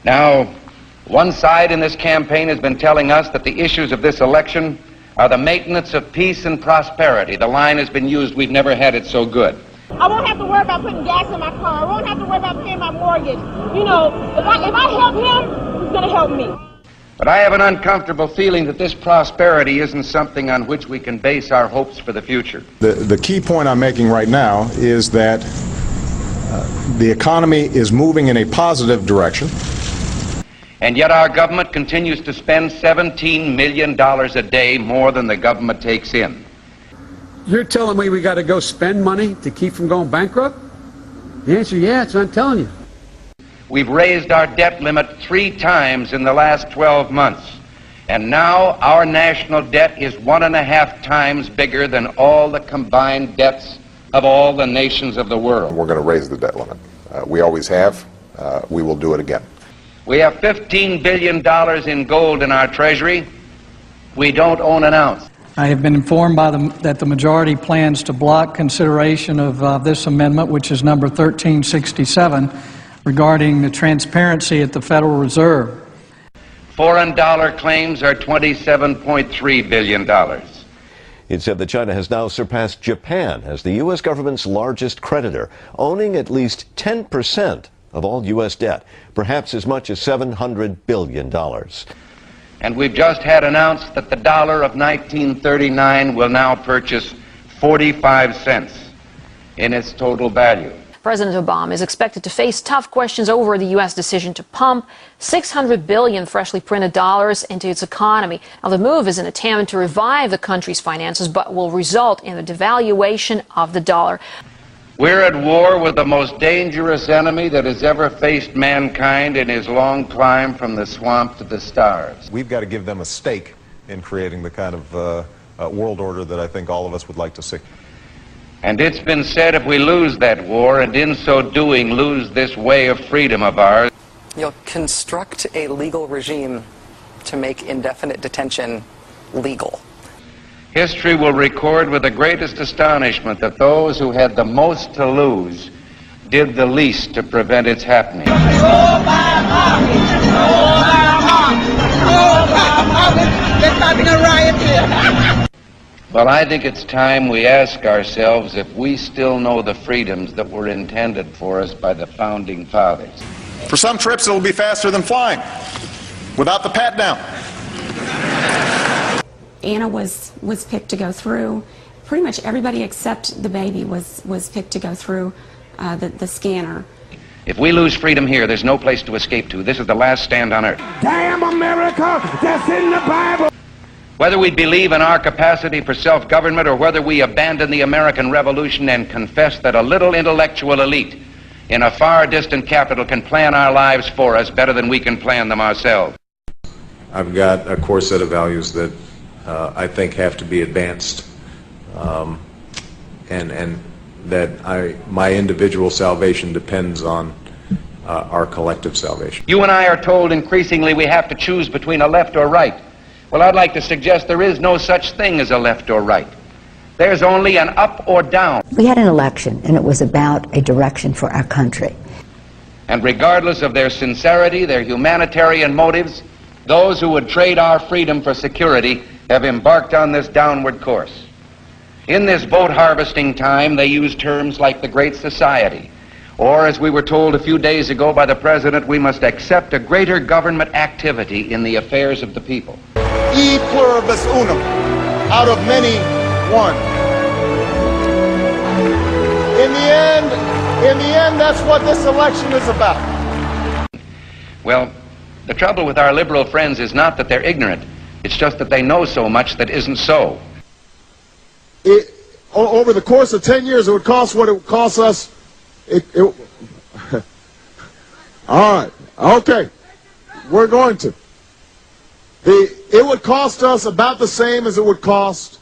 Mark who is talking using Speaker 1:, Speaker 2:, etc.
Speaker 1: Now, one side in this campaign has been telling us that the issues of this election are the maintenance of peace and prosperity. The line has been used, we've never had it so good.
Speaker 2: I won't have to worry about putting gas in my car. I won't have to worry about paying my mortgage. You know, if I help him, he's going to help me.
Speaker 1: But I have an uncomfortable feeling that this prosperity isn't something on which we can base our hopes for the future.
Speaker 3: The key point I'm making right now is that the economy is moving in a positive direction.
Speaker 1: And yet our government continues to spend $17 million a day more than the government takes in.
Speaker 4: You're telling me we got to go spend money to keep from going bankrupt? The answer is yes, I'm telling you.
Speaker 1: We've raised our debt limit 3 times in the last 12 months. And now our national debt is 1.5 times bigger than all the combined debts of all the nations of the world.
Speaker 5: We're going to raise the debt limit. We always have. We will do it again.
Speaker 1: We have $15 billion in gold in our treasury. We don't own an ounce.
Speaker 6: I have been informed that the majority plans to block consideration of this amendment, which is number 1367, regarding the transparency at the Federal Reserve.
Speaker 1: Foreign dollar claims are $27.3 billion.
Speaker 7: It said that China has now surpassed Japan as the U.S. government's largest creditor, owning at least 10% of all U.S. debt, perhaps as much as $700 billion.
Speaker 1: And we've just had announced that the dollar of 1939 will now purchase 45 cents in its total value.
Speaker 8: President Obama is expected to face tough questions over the U.S. decision to pump $600 billion freshly printed dollars into its economy. Now, the move is an attempt to revive the country's finances, but will result in the devaluation of the dollar.
Speaker 1: We're at war with the most dangerous enemy that has ever faced mankind in his long climb from the swamp to the stars.
Speaker 3: We've got to give them a stake in creating the kind of world order that I think all of us would like to see.
Speaker 1: And it's been said if we lose that war, and in so doing lose this way of freedom of ours,
Speaker 9: you'll construct a legal regime to make indefinite detention legal.
Speaker 1: history will record with the greatest astonishment that those who had the most to lose did the least to prevent its happening.
Speaker 2: They're starting a riot here.
Speaker 1: But I think it's time we ask ourselves if we still know the freedoms that were intended for us by the Founding Fathers.
Speaker 3: For some trips, it'll be faster than flying, without the pat down.
Speaker 10: Anna was picked to go through. Pretty much everybody except the baby was picked to go through the scanner.
Speaker 1: If we lose freedom here, there's no place to escape to. This is the last stand on earth.
Speaker 11: Damn America, that's in the Bible.
Speaker 1: Whether we believe in our capacity for self-government or whether we abandon the American Revolution and confess that a little intellectual elite in a far distant capital can plan our lives for us better than we can plan them ourselves.
Speaker 3: I've got a core set of values that I think have to be advanced, and that my individual salvation depends on our collective salvation.
Speaker 1: You and I are told increasingly we have to choose between a left or right. Well, I'd like to suggest there is no such thing as a left or right. There's only an up or down.
Speaker 12: We had an election, and it was about a direction for our country.
Speaker 1: And regardless of their sincerity, their humanitarian motives, those who would trade our freedom for security have embarked on this downward course. In this vote harvesting time, they use terms like the Great Society, or, as we were told a few days ago by the President, we must accept a greater government activity in the affairs of the people.
Speaker 3: E pluribus unum, out of many, one. In the end, that's what this election is about.
Speaker 1: Well, the trouble with our liberal friends is not that they're ignorant. It's just that they know so much that isn't so.
Speaker 13: Over the course of 10 years, it would cost what it would cost us. All right, okay, we're going to. It would cost us about the same as it would cost